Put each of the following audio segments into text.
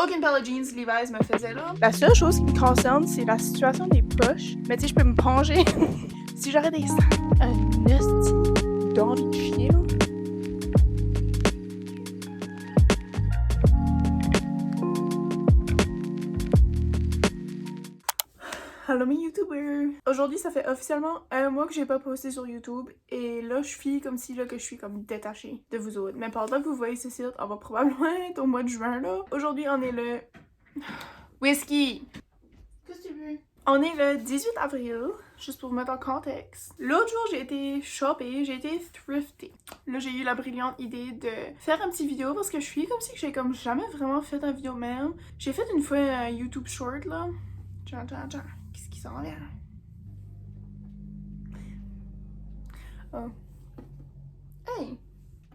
aucune paire de jeans Levi's me faisait là. La seule chose qui me concerne, c'est la situation des poches. Mais tu sais, je peux me pencher. Si j'aurais des sacs, un esti d'envie de chier, là. Hello mes youtubers! Aujourd'hui ça fait officiellement un mois que j'ai pas posté sur YouTube et là je suis comme si là que je suis comme détachée de vous autres. Mais pendant que vous voyez ce site, on va probablement être au mois de juin là. Aujourd'hui on est le... Whisky! Qu'est-ce que tu veux? On est le 18 avril, juste pour vous mettre en contexte. L'autre jour j'ai été shopper, j'ai été thrifter. Là j'ai eu la brillante idée de faire un petit vidéo parce que je suis comme si j'ai comme jamais vraiment fait un vidéo même. J'ai fait une fois un YouTube short là. Tiens. Qu'est-ce qui s'en vient? Oh. Hey!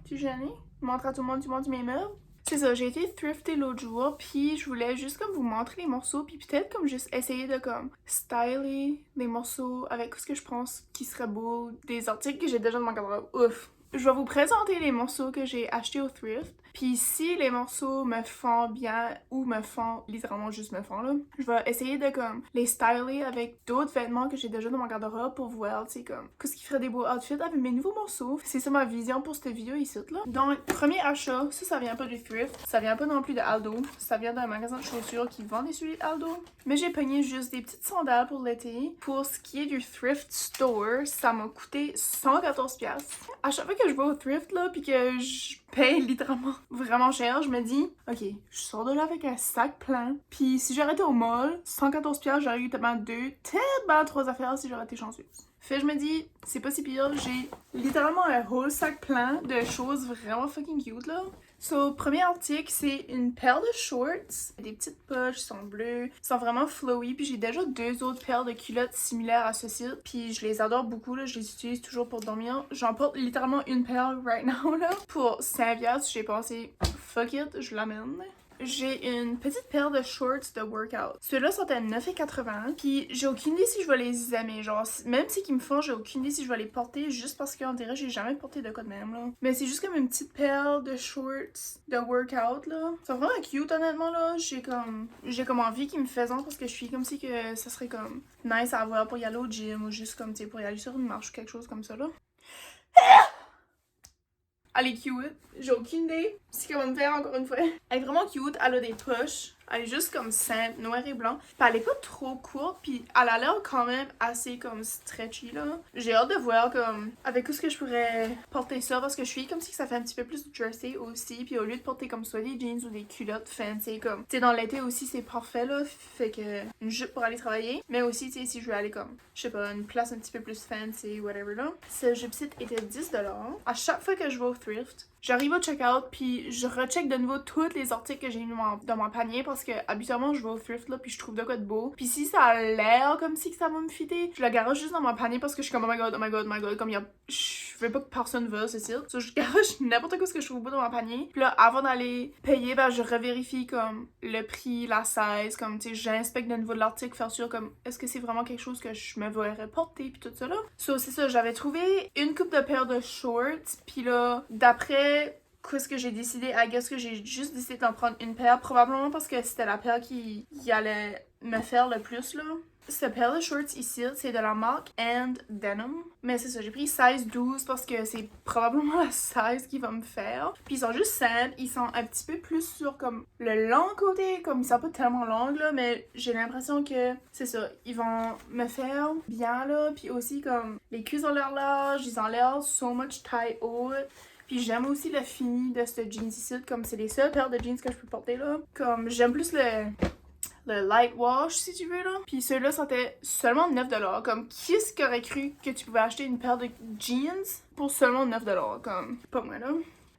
Tu es gênée? Montre à tout le monde du monde mes meubles. C'est ça, j'ai été thrifter l'autre jour, puis je voulais juste comme vous montrer les morceaux, puis peut-être comme juste essayer de comme styler les morceaux avec ce que je pense qui serait beau, des articles que j'ai déjà dans mon garde-robe. Ouf! Je vais vous présenter les morceaux que j'ai achetés au thrift. Puis si les morceaux me font bien ou me font littéralement juste me font là, je vais essayer de comme les styler avec d'autres vêtements que j'ai déjà dans mon garde-robe pour voir, tu sais, comme qu'est-ce qui ferait des beaux outfits avec mes nouveaux morceaux. C'est ça ma vision pour cette vidéo ici là. Donc premier achat, ça vient pas du thrift, ça vient pas non plus de Aldo, ça vient d'un magasin de chaussures qui vend des souliers Aldo. Mais j'ai pogné juste des petites sandales pour l'été. Pour ce qui est du thrift store, ça m'a coûté 114$. À chaque fois que je vais au thrift là, puis que je paye littéralement vraiment cher, je me dis, ok, je sors de là avec un sac plein, puis si j'arrêtais au mall, 114$, j'aurais eu tellement 3 affaires si j'aurais été chanceuse. Fait je me dis, c'est pas si pire, j'ai littéralement un whole sac plein de choses vraiment fucking cute là. So, premier article, c'est une paire de shorts. Des petites poches, sont bleues, sont vraiment flowy. Puis j'ai déjà 2 autres paires de culottes similaires à ceci. Puis je les adore beaucoup, là. Je les utilise toujours pour dormir. J'en porte littéralement une paire right now, là. Pour 5$, j'ai pensé, fuck it, je l'amène. J'ai une petite paire de shorts de workout. Ceux-là sont à 9,80$. Puis j'ai aucune idée si je vais les aimer. Genre, même si qu'ils me font, j'ai aucune idée si je vais les porter. Juste parce qu'on dirait que j'ai jamais porté de quoi de même, là. Mais c'est juste comme une petite paire de shorts de workout, là. Ils sont vraiment cute, honnêtement, là. J'ai comme envie qu'ils me fassent parce que je suis comme si que ça serait comme nice à avoir pour y aller au gym ou juste comme, tu sais, pour y aller sur une marche ou quelque chose comme ça, là. Elle est cute, j'ai aucune idée ce qu'elle va me faire encore une fois. Elle est vraiment cute, elle a des poches, elle est juste comme simple, noir et blanc. Puis elle est pas trop courte, puis elle a l'air quand même assez comme stretchy là. J'ai hâte de voir comme avec tout ce que je pourrais porter ça parce que je suis comme si ça fait un petit peu plus dressé aussi. Puis au lieu de porter comme soit des jeans ou des culottes fancy comme, tu sais dans l'été aussi c'est parfait là, fait que une jupe pour aller travailler. Mais aussi tu sais si je veux aller comme, je sais pas, une place un petit peu plus fancy whatever là. Ce jupe-site était 10$. À chaque fois que je vais au thrift, j'arrive au checkout puis je recheck de nouveau tous les articles que j'ai mis dans mon panier parce que habituellement je vais au thrift là puis je trouve de quoi de beau. Puis si ça a l'air comme si que ça va me fitter, je le garage juste dans mon panier parce que je suis comme oh my god, comme je veux pas que personne veuille ce site. So, je garage n'importe quoi ce que je trouve beau dans mon panier. Puis là avant d'aller payer, ben je revérifie comme le prix, la size, comme tu sais j'inspecte de nouveau de l'article, faire sûr comme est-ce que c'est vraiment quelque chose que je me verrais porter puis tout ça là. So c'est ça, j'avais trouvé une coupe de paires de shorts puis là d'après qu'est-ce que j'ai décidé, I guess que j'ai juste décidé d'en prendre une paire, probablement parce que c'était la paire qui allait me faire le plus là. Cette paire de shorts ici, c'est de la marque And Denim. Mais c'est ça, j'ai pris 16-12 parce que c'est probablement la size qui va me faire. Puis ils sont juste simples, ils sont un petit peu plus sur comme le long côté, comme ils sont pas tellement longs là, mais j'ai l'impression que c'est ça, ils vont me faire bien là. Puis aussi comme les cuisses ont l'air larges, ils ont l'air so much tie haut. Puis j'aime aussi le fini de ce jeans ici, comme c'est les seules paires de jeans que je peux porter là. Comme j'aime plus le light wash si tu veux là. Puis ceux-là c'était seulement 9$. Comme qui est-ce qui aurait cru que tu pouvais acheter une paire de jeans pour seulement 9$? Comme pas moi là.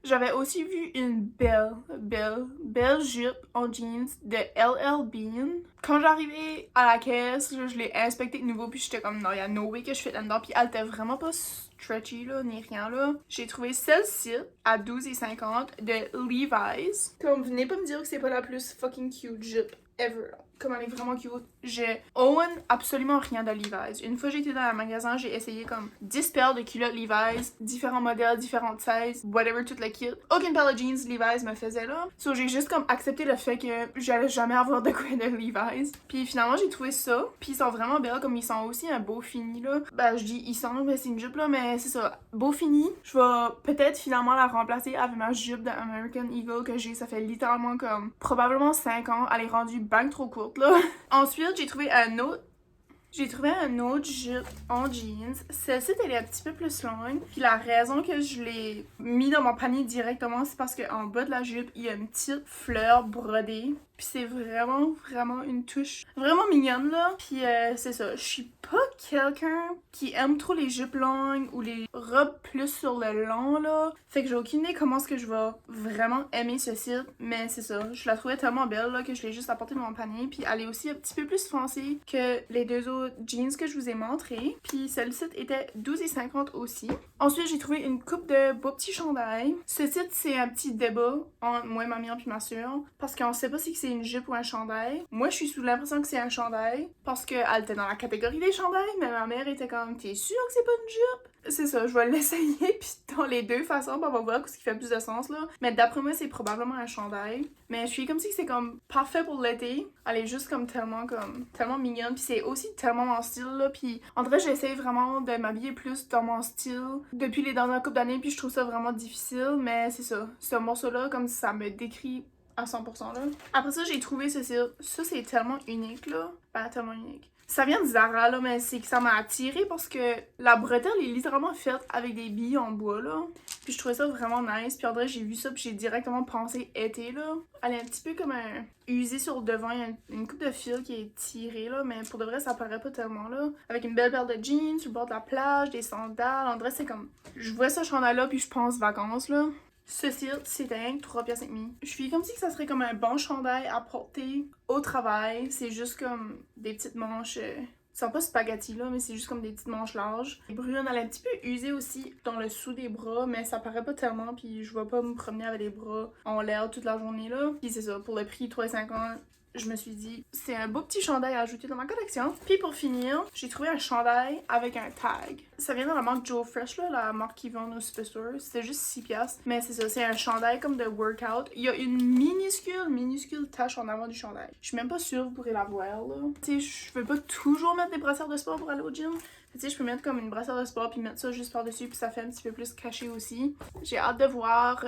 J'avais aussi vu une belle jupe en jeans de LL Bean. Quand j'arrivais à la caisse, là, je l'ai inspectée de nouveau puis j'étais comme non, y'a no way que je fais là-dedans. Puis elle était vraiment pas stretchy là, ni rien là. J'ai trouvé celle-ci à 12,50 de Levi's. Comme venez pas me dire que c'est pas la plus fucking cute jupe ever. Comme elle est vraiment cute. Je own absolument rien de Levi's. Une fois j'étais dans le magasin, j'ai essayé comme 10 paires de culottes Levi's, différents modèles, différentes sizes, whatever, toute la kit. Aucune paire de jeans Levi's me faisait là. So j'ai juste comme accepté le fait que j'allais jamais avoir de quoi de Levi's. Puis finalement j'ai trouvé ça. Puis ils sont vraiment belles, comme ils sont aussi un beau fini là. Ben je dis ils sont, mais c'est une jupe là, mais c'est ça. Beau fini. Je vais peut-être finalement la remplacer avec ma jupe de American Eagle que j'ai. Ça fait littéralement comme probablement 5 ans. Elle est rendue bien trop courte là. Ensuite, j'ai trouvé un autre jupe en jeans. Celle-ci, elle est un petit peu plus longue. Puis la raison que je l'ai mis dans mon panier directement, c'est parce qu'en bas de la jupe, il y a une petite fleur brodée. Puis c'est vraiment, vraiment une touche vraiment mignonne, là. Puis c'est ça, je suis pas quelqu'un qui aime trop les jupes longues ou les robes plus sur le long, là. Fait que j'ai aucune idée comment est-ce que je vais vraiment aimer ce site. Mais c'est ça, je la trouvais tellement belle, là, que je l'ai juste apportée dans mon panier. Puis elle est aussi un petit peu plus foncée que les deux autres jeans que je vous ai montrés. Puis celle-ci était 12,50 aussi. Ensuite, j'ai trouvé une coupe de beaux petits chandails. Ce site, c'est un petit débat entre moi, ma mère puis ma soeur. Parce qu'on sait pas si c'est une jupe ou un chandail. Moi, je suis sous l'impression que c'est un chandail. Parce qu'elle était dans la catégorie des chandails. Mais ma mère était comme, t'es sûre que c'est pas une jupe? C'est ça, je vais l'essayer. Puis dans les deux façons, on va voir ce qui fait plus de sens, là. Mais d'après moi, c'est probablement un chandail. Mais je suis comme si c'est comme parfait pour l'été. Elle est juste comme tellement mignonne. Puis c'est aussi tellement mon style, là. Puis en vrai, j'essaie vraiment de m'habiller plus dans mon style depuis les dernières couples d'années. Puis je trouve ça vraiment difficile. Mais c'est ça. Ce morceau-là, comme ça me décrit à 100% là. Après ça, j'ai trouvé ceci. Ça, c'est tellement unique, là. Ben, tellement unique. Ça vient de Zara, là, mais c'est que ça m'a attirée parce que la bretelle est littéralement faite avec des billes en bois, là. Puis je trouvais ça vraiment nice. Puis en vrai, j'ai vu ça, puis j'ai directement pensé été, là. Elle est un petit peu comme un usé sur le devant. Il y a une coupe de fil qui est tirée, là, mais pour de vrai, ça paraît pas tellement, là. Avec une belle paire de jeans sur le bord de la plage, des sandales. En vrai, c'est comme... Je vois ce chandail-là, puis je pense vacances, là. Ceci, c'est un 3 pièces et demi. Je suis comme si ça serait comme un bon chandail à porter au travail. C'est juste comme des petites manches... Ils sont pas spaghetti là, mais c'est juste comme des petites manches larges. Les brunes, elle est un petit peu usée aussi dans le sous des bras, mais ça paraît pas tellement. Puis je vais pas me promener avec les bras en l'air toute la journée là. Puis c'est ça, pour le prix 3,50, je me suis dit, c'est un beau petit chandail à ajouter dans ma collection. Puis pour finir, j'ai trouvé un chandail avec un tag. Ça vient dans la marque Joe Fresh, là, la marque qui vend au Superstore. C'était juste 6 piastres. Mais c'est ça, c'est un chandail comme de workout. Il y a une minuscule tache en avant du chandail. Je suis même pas sûre que vous pourrez la voir, là. Tu sais, je veux pas toujours mettre des brassières de sport pour aller au gym. Tu sais, je peux mettre comme une brassière de sport puis mettre ça juste par-dessus, puis ça fait un petit peu plus caché aussi. J'ai hâte de voir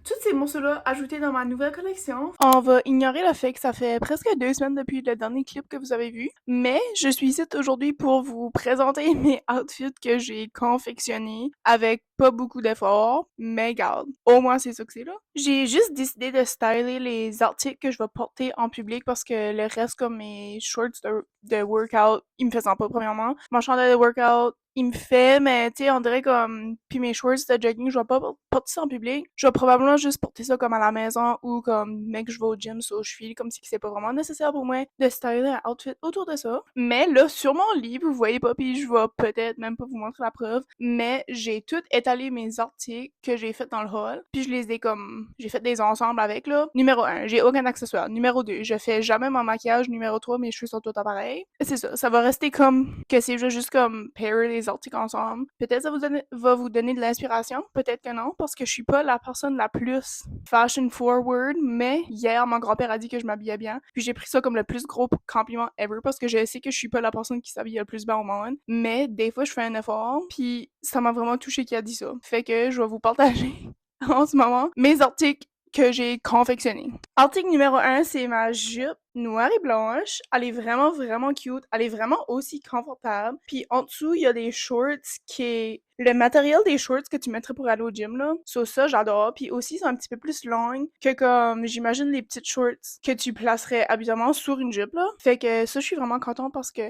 tous ces morceaux-là ajoutés dans ma nouvelle collection. On va ignorer le fait que ça fait presque 2 semaines depuis le dernier clip que vous avez vu, mais je suis ici aujourd'hui pour vous présenter mes outfits que j'ai confectionnés avec pas beaucoup d'efforts, mais garde, au moins c'est ça que c'est là. J'ai juste décidé de styler les articles que je vais porter en public parce que le reste, comme mes shorts de workout, ils me faisaient pas premièrement. Mon chandail de workout, il me fait, mais tu sais, on dirait comme... Puis mes shorts de jogging, je vais pas porter ça en public. Je vais probablement juste porter ça comme à la maison ou comme, mec, je vais au gym, so je file comme si c'est pas vraiment nécessaire pour moi de styler un outfit autour de ça. Mais là, sur mon lit, vous voyez pas, puis je vais peut-être même pas vous montrer la preuve, mais j'ai tout étalé mes articles que j'ai fait dans le haul, puis je les ai comme... J'ai fait des ensembles avec, là. Numéro 1, j'ai aucun accessoire. Numéro 2, je fais jamais mon maquillage. Numéro 3, mes cheveux sont tous pareils. C'est ça, ça va rester comme que c'est juste comme pair les articles ensemble. Peut-être ça va vous donner de l'inspiration, peut-être que non, parce que je suis pas la personne la plus fashion forward, mais hier, mon grand-père a dit que je m'habillais bien, puis j'ai pris ça comme le plus gros compliment ever, parce que je sais que je suis pas la personne qui s'habille le plus bien au monde, mais des fois, je fais un effort, puis ça m'a vraiment touché qu'il a dit ça. Fait que je vais vous partager en ce moment mes articles que j'ai confectionnés. Article numéro 1, c'est ma jupe noire et blanche. Elle est vraiment, vraiment cute. Elle est vraiment aussi confortable. Puis en dessous, il y a des shorts qui est le matériel des shorts que tu mettrais pour aller au gym, là. So, ça, j'adore. Puis aussi, c'est un petit peu plus long que comme, j'imagine, les petites shorts que tu placerais habituellement sur une jupe, là. Fait que ça, je suis vraiment contente parce que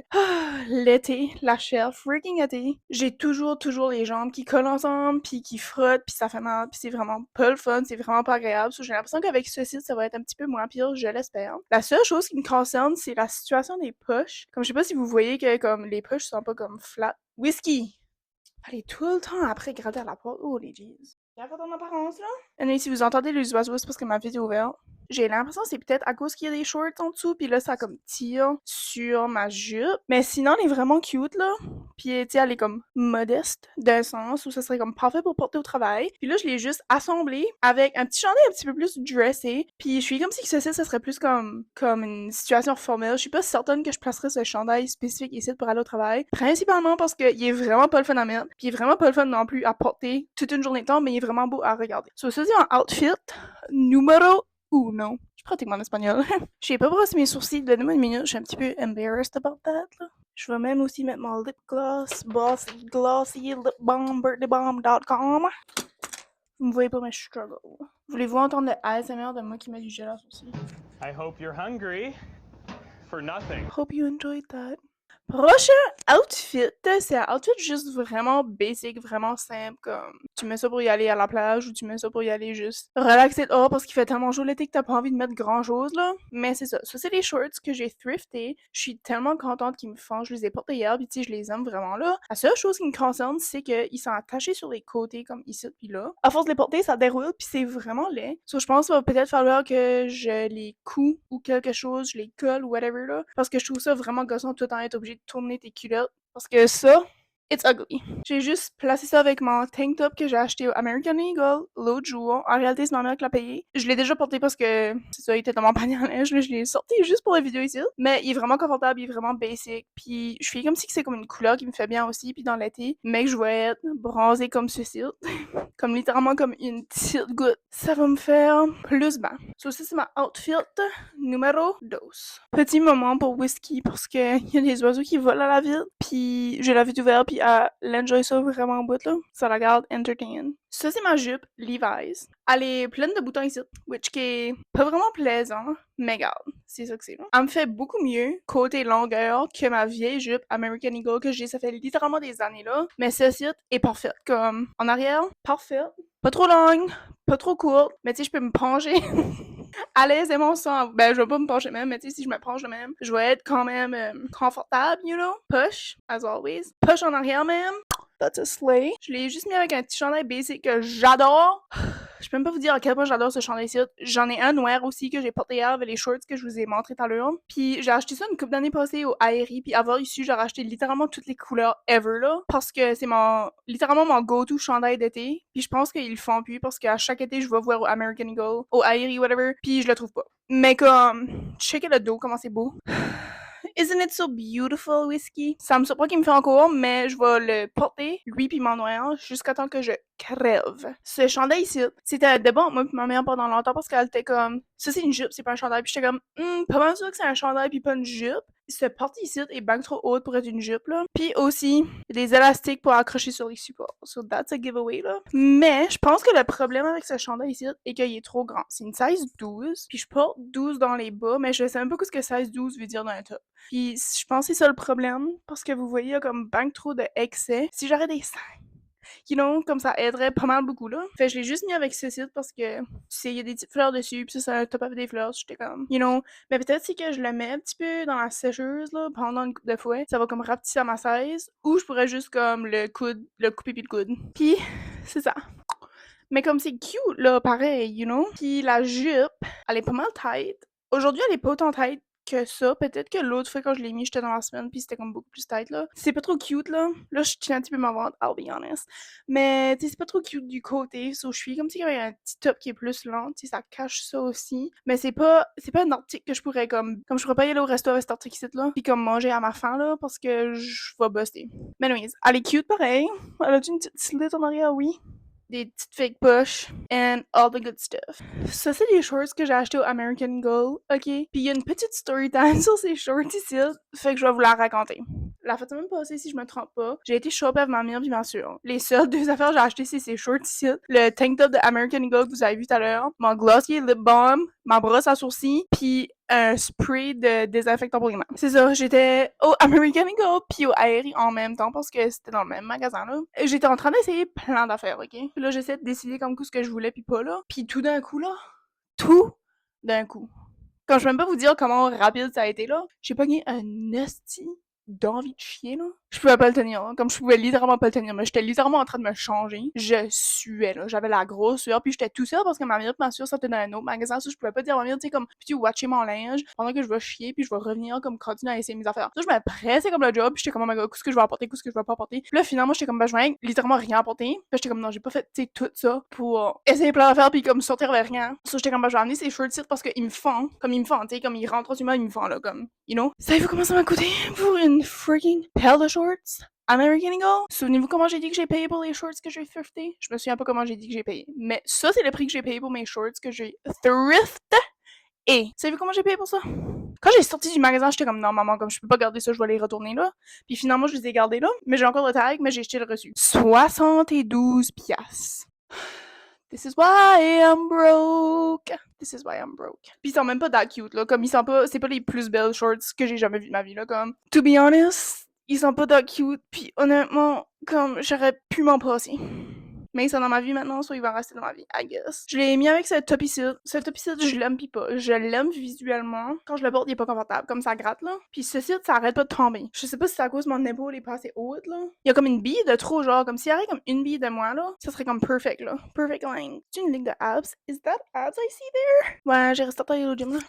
l'été, la chair, freaking été, j'ai toujours les jambes qui collent ensemble, puis qui frottent, puis ça fait mal, puis c'est vraiment pas le fun, c'est vraiment pas agréable. So, j'ai l'impression qu'avec ceci, ça va être un petit peu moins pire, je l'espère. La seule chose qui me concerne, c'est la situation des poches. Comme je sais pas si vous voyez que comme les poches sont pas comme flat. Whisky! Aller tout le temps après gratter à la porte. Oh, les jeez. Gaffe à ton apparence, là. Et si vous entendez les oiseaux, c'est parce que ma vitre est ouverte. J'ai l'impression que c'est peut-être à cause qu'il y a des shorts en dessous, puis là, ça comme tire sur ma jupe. Mais sinon, elle est vraiment cute, là. Puis, tu sais, elle est comme modeste, d'un sens, où ça serait comme parfait pour porter au travail. Puis là, je l'ai juste assemblée avec un petit chandail un petit peu plus dressé. Puis, je suis comme si ceci, ça serait plus comme une situation formelle. Je suis pas certaine que je placerais ce chandail spécifique ici pour aller au travail. Principalement parce qu'il est vraiment pas le fun à mettre. Puis, il est vraiment pas le fun non plus à porter toute une journée de temps, mais il est vraiment beau à regarder. So, ça, c'est un outfit numéro uno. Je suis pratiquement en espagnol. Je sais pas brosser mes sourcils. Donnez-moi une minute. Je suis un petit peu embarrassed about that, là. Je vais même aussi mettre mon lip gloss, glossy lip balm, birthdaybalm.com. Vous me voyez pas, mais je struggle. Voulez-vous entendre le ASMR de moi qui met du gel à sourcils? I hope you're hungry for nothing. Hope you enjoyed that. Prochain outfit, c'est un outfit juste vraiment basic, vraiment simple, comme tu mets ça pour y aller à la plage ou tu mets ça pour y aller juste relaxer dehors parce qu'il fait tellement chaud l'été que t'as pas envie de mettre grand chose là. Mais c'est ça. Ça, c'est les shorts que j'ai thriftés. Je suis tellement contente qu'ils me font. Je les ai portés hier pis tu sais, je les aime vraiment là. La seule chose qui me concerne, c'est qu'ils sont attachés sur les côtés comme ici pis là. À force de les porter, ça déroule pis c'est vraiment laid. So, je pense qu'il va peut-être falloir que je les couds ou quelque chose, je les colle ou whatever là. Parce que je trouve ça vraiment gossant tout le temps être obligé de tourner tes culottes. Parce que ça, it's ugly. J'ai juste placé ça avec mon tank top que j'ai acheté au American Eagle l'autre jour. En réalité, c'est ma mère qui l'a payé. Je l'ai déjà porté parce que c'est ça, il était dans mon panier à linge. Là, je l'ai sorti juste pour la vidéo ici. Mais il est vraiment confortable, il est vraiment basic. Puis je fais comme si c'est comme une couleur qui me fait bien aussi. Puis dans l'été, mais que je vais être bronzée comme ceci. Comme littéralement comme une petite goutte. Ça va me faire plus bas. So, ça, c'est ma outfit numéro 2. Petit moment pour Whisky parce que y a des oiseaux qui volent à la ville. Puis j'ai la vitre ouverte puis elle enjoy ça vraiment au bout là. Ça la garde entertain. Ça, c'est ma jupe Levi's. Elle est pleine de boutons ici, which qui est pas vraiment plaisant, mais garde, c'est ça que c'est là. Elle me fait beaucoup mieux côté longueur que ma vieille jupe American Eagle que j'ai, ça fait littéralement des années là. Mais celle-ci est parfaite, comme en arrière, parfaite. Pas trop longue, pas trop courte, mais tu sais, je peux me pencher à l'aise et mon sang. Ben, je vais pas me pencher même, mais tu sais, si je me penche de même, je vais être quand même confortable, you know? Push, as always. Push en arrière même. That's a slay. Je l'ai juste mis avec un petit chandail basic que j'adore. Je peux même pas vous dire à quel point j'adore ce chandail-ci. J'en ai un noir aussi que j'ai porté hier avec les shorts que je vous ai montré tout à l'heure. Puis j'ai acheté ça une couple d'années passées au Aerie. Puis avoir ici, j'ai acheté littéralement toutes les couleurs ever là. Parce que c'est littéralement mon go-to chandail d'été. Puis je pense qu'ils le font plus parce qu'à chaque été, je vais voir au American Eagle, au Aerie, whatever. Puis je le trouve pas. Mais comme, checkez le dos, comment c'est beau. Isn't it so beautiful, Whisky? Ça me surprend qu'il me fait encore, mais je vais le porter, lui pis mon noir, jusqu'à temps que je crève. Ce chandail ici, c'était de bon, moi pis ma mère pendant longtemps parce qu'elle était comme, ça c'est une jupe, c'est pas un chandail. Pis j'étais comme, pas mal sûr que c'est un chandail pis pas une jupe. Cette partie ici est bien trop haute pour être une jupe, là. Puis aussi, il y a des élastiques pour accrocher sur les supports. So that's a giveaway, là. Mais, je pense que le problème avec ce chandail ici est qu'il est trop grand. C'est une size 12, puis je porte 12 dans les bas, mais je sais même pas ce que size 12 veut dire dans un top. Puis, je pense que c'est ça le problème, parce que vous voyez, il y a comme ben trop d'excès. Si j'aurais des seins, you know, comme ça aiderait pas mal beaucoup, là. Fait que je l'ai juste mis avec ce site parce que, tu sais, il y a des petites fleurs dessus, pis ça, c'est un top avec des fleurs, j'étais comme, you know. Mais peut-être c'est que je le mets un petit peu dans la sécheuse, là, pendant une coupe de fouet. Ça va comme rapetisser ma size, ou je pourrais juste comme le couper puis le coude. Puis, c'est ça. Mais comme c'est cute, là, pareil, you know. Puis la jupe, elle est pas mal tight. Aujourd'hui, elle est pas autant tight que ça. Peut-être que l'autre fois, quand je l'ai mis, j'étais dans la semaine, puis c'était comme beaucoup plus tight, là. C'est pas trop cute, là. Là, je tiens un petit peu ma vente, I'll be honest. Mais, tu sais, c'est pas trop cute du côté. So, je suis comme s'il y avait un petit top qui est plus lent. Tu sais, ça cache ça aussi. Mais c'est pas un article que je pourrais, comme je pourrais pas y aller au resto avec cet article ici, là. Puis comme manger à ma faim, là, parce que je vais buster. Mais anyways, elle est cute, pareil. Elle a une petite slit en arrière, oui. Des petites fake poches, and all the good stuff. Ça, c'est des shorts que j'ai acheté au American Eagle, ok? Puis il y a une petite story time sur ces shorts ici, fait que je vais vous la raconter. La fois même passée, si je me trompe pas, j'ai été shopper avec ma mère pis ma soeur. Les seules deux affaires que j'ai achetées, c'est ces shorts ici, le tank top de American Eagle que vous avez vu tout à l'heure, mon glossier lip balm, ma brosse à sourcils, puis un spray de désinfectant pour les mains. C'est ça, j'étais au American Eagle puis au Aerie en même temps parce que c'était dans le même magasin là. J'étais en train d'essayer plein d'affaires, ok? Puis là, j'essayais de décider comme coup ce que je voulais puis pas là. Puis tout d'un coup là, tout d'un coup. Quand je vais même pas vous dire comment rapide ça a été là, j'ai pogné un esti d'envie de chier, là. Je pouvais pas le tenir, là. Comme je pouvais littéralement pas le tenir, mais j'étais littéralement en train de me changer. Je suais, là. J'avais la grosse sueur, puis j'étais tout seul parce que ma mère et ma soeur sortaient dans un autre magasin, ça je pouvais pas dire à ma mère, tu sais, comme, puis tu watcher mon linge pendant que je vais chier, puis je vais revenir, comme, continuer à essayer mes affaires. Ça, je me pressais comme le job, puis j'étais comme, oh my god, qu'est-ce que je vais apporter, qu'est-ce que je vais pas apporter. Puis là, finalement, j'étais comme, ben, je vais littéralement rien apporter. Puis j'étais comme, non, j'ai pas fait, tu sais, tout ça pour essayer plein d'affaires, puis comme sortir avec rien. Ça, j'étais comme, ben, je vais amener ces shorts parce qu'ils me font, comme ils me font, tu sais, comme ils rentrent du mal, ils me font, là, comme, you know. Savez-vous comment ça m'a coûté pour une freaking paire de shorts? American Eagle? Souvenez-vous comment j'ai dit que j'ai payé pour les shorts que j'ai thrifté? Je me souviens pas comment j'ai dit que j'ai payé. Mais ça, c'est le prix que j'ai payé pour mes shorts que j'ai thrifté. Et, savez-vous comment j'ai payé pour ça? Quand j'ai sorti du magasin, j'étais comme, non, maman, comme je peux pas garder ça, je vais les retourner là. Puis finalement, je les ai gardés là. Mais j'ai encore le tag, mais j'ai jeté le reçu. 72 piastres. This is why I'm broke. This is why I'm broke. Pis ils sont même pas that cute, là. Comme, ils sont pas, c'est pas les plus belles shorts que j'ai jamais vues de ma vie, là. Comme, to be honest, ils sont pas that cute. Pis honnêtement, comme, j'aurais pu m'en passer. Mais ils sont dans ma vie maintenant, soit ils vont rester dans ma vie, I guess. Je l'ai mis avec ce top ici. Ce top ici, je l'aime pis pas. Je l'aime visuellement. Quand je le porte, il est pas confortable. Comme ça gratte, là. Pis ce site, ça arrête pas de tomber. Je sais pas si c'est à cause de mon épaule est pas assez haute, là. Il y a comme une bille de trop, genre. Comme s'il y avait comme une bille de moi, là. Ça serait comme perfect, là. Perfect line. C'est une ligne de abs. Is that abs I see there? Ouais, j'ai resté tailler au gym, là.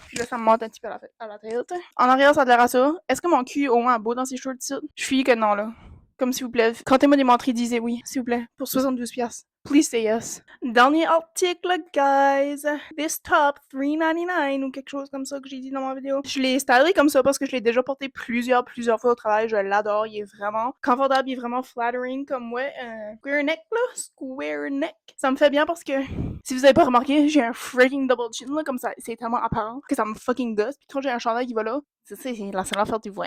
Puis là, ça me monte un petit peu à la tête. En arrière, ça a l'air à ça. Est-ce que mon cul, au moins, a beau dans ces shorts ici? Je suis que non, là. Comme s'il vous plaît. Comptez-moi des menteries, disez oui, s'il vous plaît. Pour 72 piastres. Please say yes. Dernier article, guys. This top, $3.99 ou quelque chose comme ça que j'ai dit dans ma vidéo. Je l'ai stylé comme ça parce que je l'ai déjà porté plusieurs fois au travail. Je l'adore. Il est vraiment confortable. Il est vraiment flattering comme ouais. Square neck, là. Square neck. Ça me fait bien parce que si vous avez pas remarqué, j'ai un freaking double chin, là. Comme ça, c'est tellement apparent que ça me fucking gosse. Puis quand j'ai un chandail qui va là, c'est la seule affaire que tu vois.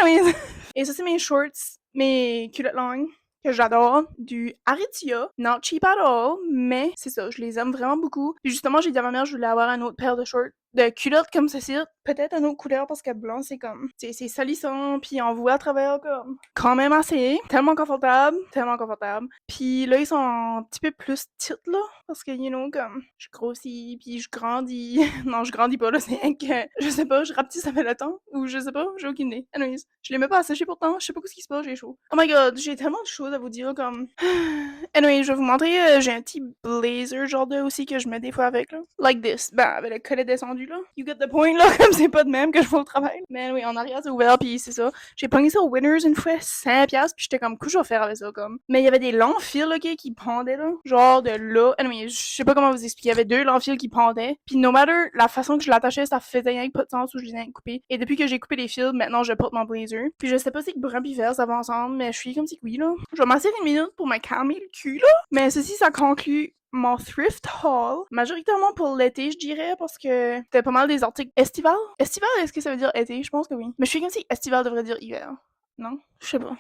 Anyways. Et ça, c'est mes shorts, mes culottes longues que j'adore, du Aritzia, not cheap at all, mais c'est ça, je les aime vraiment beaucoup. Puis justement, j'ai dit à ma mère, je voulais avoir une autre paire de shorts, de culottes comme ceci, peut-être une autre couleur parce que blanc, c'est comme, c'est salissant, puis on voit à travers comme, quand même assez, tellement confortable, tellement confortable. Puis là, ils sont un petit peu plus tight là, parce que, you know, comme, je grossis, puis je grandis. Non, je grandis pas là, c'est rien que, je sais pas, je rapetisse avec le temps, ou je sais pas, j'ai aucune idée. Anyways, je les mets pas à sécher pourtant, je sais pas ce qui se passe, j'ai chaud. Oh my god, j'ai tellement de choses à vous dire, comme... Anyway, je vais vous montrer, j'ai un petit blazer genre de aussi que je mets des fois avec, là. Like this. Ben, avec le collet descendu, là. You get the point, là, comme c'est pas de même que je fais au travail. Mais oui, en arrière, c'est ouvert, pis c'est ça. J'ai pogné ça au Winners une fois, 5$, pis j'étais comme, qu'est-ce que je vais faire avec ça, comme. Mais il y avait des longs fils, ok, qui pendaient, là. Genre de là. Anyway, je sais pas comment vous expliquer. Il y avait 2 longs fils qui pendaient. Pis no matter la façon que je l'attachais, ça faisait rien que pas de sens où je les ai coupés. Et depuis que j'ai coupé les fils, maintenant je porte mon blazer. Puis je sais pas si brun pis vert ça va ensemble, mais je suis comme si oui, là. Je vais m'asseoir une minute pour me calmer le cul, là. Mais ceci, ça conclut mon thrift haul, majoritairement pour l'été, je dirais, parce que c'était pas mal des articles estival. Estival, est-ce que ça veut dire été? Je pense que oui. Mais je suis comme si estival devrait dire hiver. Non? Je sais pas.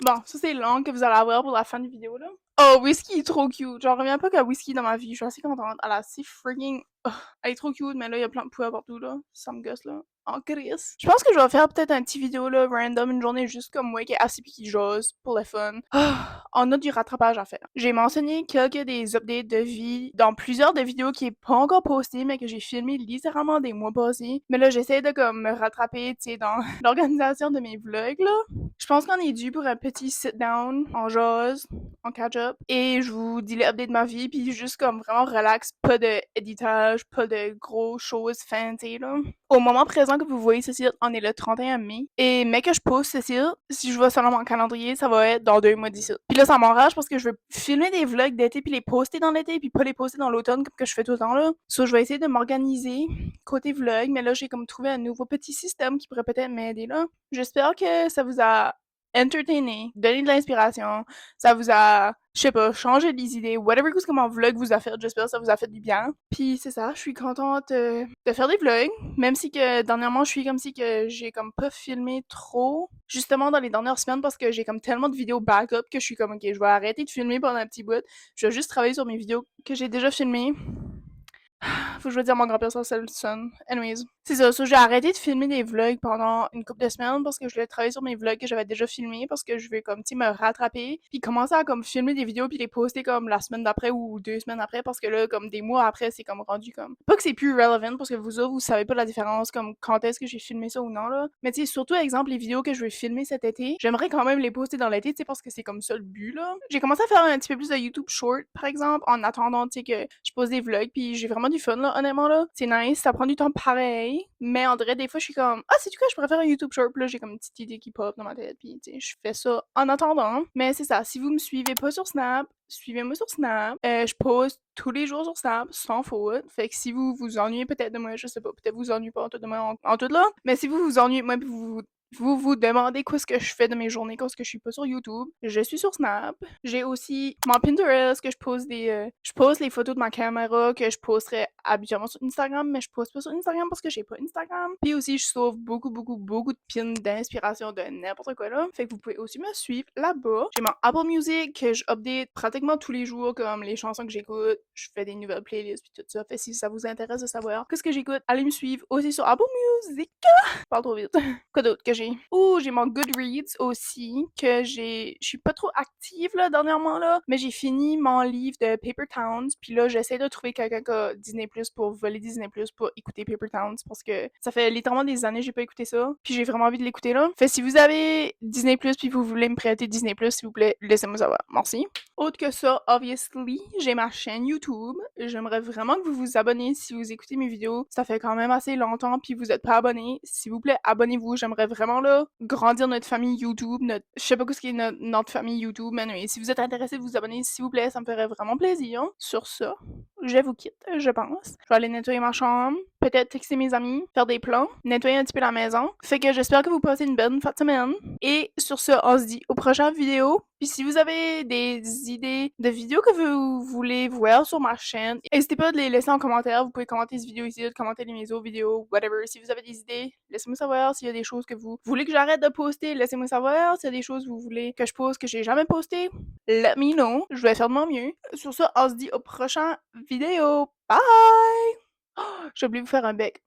Bon, ça c'est l'angle que vous allez avoir pour la fin de vidéo, là. Oh, Whisky est trop cute. J'en reviens pas qu'il y a Whisky dans ma vie. Je suis assez contente. Elle a assez freaking... Oh, elle est trop cute, mais là, il y a plein de poils partout, là. Ça me gosse, là. En crise. Je pense que je vais faire peut-être un petit vidéo, là, random, une journée juste comme moi, qui est assis pis qui jase, pour le fun. Ah, on a du rattrapage à faire. J'ai mentionné quelques des updates de vie dans plusieurs des vidéos qui est pas encore postées, mais que j'ai filmé littéralement des mois passés. Mais là, j'essaie de, comme, me rattraper, tu sais, dans l'organisation de mes vlogs, là. Je pense qu'on est dû pour un petit sit-down, en jase, en catch-up. Et je vous dis les updates de ma vie, puis juste comme vraiment relax, pas de éditage, pas de gros choses fancy, là. Au moment présent que vous voyez ceci, on est le 31 mai. Et mais que je poste ceci, si je vois ça dans mon calendrier, ça va être dans 2 mois d'ici. Puis là, ça m'enrage parce que je veux filmer des vlogs d'été puis les poster dans l'été puis pas les poster dans l'automne comme que je fais tout le temps, là. So, je vais essayer de m'organiser côté vlog, mais là, j'ai comme trouvé un nouveau petit système qui pourrait peut-être m'aider, là. J'espère que ça vous a entertainé, donné de l'inspiration, ça vous a, je sais pas, changé des idées, whatever que mon vlog vous a fait, j'espère que ça vous a fait du bien. Puis c'est ça, je suis contente de faire des vlogs, même si que dernièrement je suis comme si que j'ai comme pas filmé trop, justement dans les dernières semaines parce que j'ai comme tellement de vidéos backup que je suis comme ok, je vais arrêter de filmer pendant un petit bout, je vais juste travailler sur mes vidéos que j'ai déjà filmées. Faut que je veux dire mon grand-père sur le son. Anyways. C'est ça, j'ai arrêté de filmer des vlogs pendant une couple de semaines parce que je voulais travailler sur mes vlogs que j'avais déjà filmés parce que je vais comme, tu sais, me rattraper puis commencer à comme filmer des vidéos puis les poster comme la semaine d'après ou 2 semaines après parce que là, comme des mois après, c'est comme rendu comme... Pas que c'est plus relevant parce que vous autres, vous savez pas la différence comme quand est-ce que j'ai filmé ça ou non, là. Mais tu sais, surtout, exemple, les vidéos que je vais filmer cet été, j'aimerais quand même les poster dans l'été, tu sais, parce que c'est comme ça le but, là. J'ai commencé à faire un petit peu plus de YouTube short, par exemple, en attendant, tu sais, que je pose des vlogs puis j'ai vraiment du fun, là, honnêtement, là. C'est nice, ça prend du temps pareil, mais en vrai, des fois, je suis comme, ah, c'est du quoi, je pourrais faire un YouTube short, puis là, j'ai comme une petite idée qui pop dans ma tête, puis tu sais, je fais ça en attendant. Mais c'est ça, si vous me suivez pas sur Snap, suivez-moi sur Snap. Je poste tous les jours sur Snap, sans faute. Fait que si vous vous ennuyez peut-être de moi, je sais pas, peut-être vous ennuyez pas en tout de moi en tout là. Mais si vous vous ennuyez de moi puis vous demandez quoi ce que je fais de mes journées quand ce que je suis pas sur YouTube, je suis sur Snap. J'ai aussi mon Pinterest que je poste les photos de ma caméra que je posterais habituellement sur Instagram, mais je poste pas sur Instagram parce que j'ai pas Instagram. Puis aussi je sauve beaucoup de pins d'inspiration de n'importe quoi là. Fait que vous pouvez aussi me suivre là-bas. J'ai mon Apple Music que je update pratiquement tous les jours comme les chansons que j'écoute. Je fais des nouvelles playlists puis tout ça. Fait que si ça vous intéresse de savoir qu'est-ce que j'écoute, allez me suivre aussi sur Apple Music. Parle trop vite. Quoi d'autre que j'ai? Oh, j'ai mon Goodreads aussi, que je suis pas trop active là dernièrement là, mais j'ai fini mon livre de Paper Towns, puis là j'essaie de trouver quelqu'un qui a Disney Plus pour voler Disney Plus pour écouter Paper Towns parce que ça fait littéralement des années que j'ai pas écouté ça, puis j'ai vraiment envie de l'écouter là. Fait si vous avez Disney Plus puis vous voulez me prêter Disney Plus, s'il vous plaît, laissez-moi savoir. Merci. Autre que ça, obviously, j'ai ma chaîne YouTube. J'aimerais vraiment que vous vous abonniez si vous écoutez mes vidéos. Ça fait quand même assez longtemps puis vous êtes pas abonnés. S'il vous plaît, abonnez-vous. J'aimerais vraiment là grandir notre famille YouTube. Je sais pas ce qu'est notre famille YouTube, mais anyway, si vous êtes intéressé de vous abonner, s'il vous plaît, ça me ferait vraiment plaisir. Sur ça, je vous quitte, je pense. Je vais aller nettoyer ma chambre, peut-être texter mes amis, faire des plans, nettoyer un petit peu la maison. Fait que j'espère que vous passez une bonne fin de semaine. Et sur ce, on se dit aux prochaines vidéos. Puis si vous avez des idées de vidéos que vous voulez voir sur ma chaîne, n'hésitez pas à les laisser en commentaire. Vous pouvez commenter cette vidéo ici, commenter mes autres vidéos, whatever. Si vous avez des idées, laissez-moi savoir. S'il y a des choses que vous voulez que j'arrête de poster, laissez-moi savoir. S'il y a des choses que vous voulez que je poste que j'ai jamais posté, let me know. Je vais faire de mon mieux. Sur ça, on se dit aux prochaines vidéos. Bye! Oh, j'ai oublié de vous faire un bec.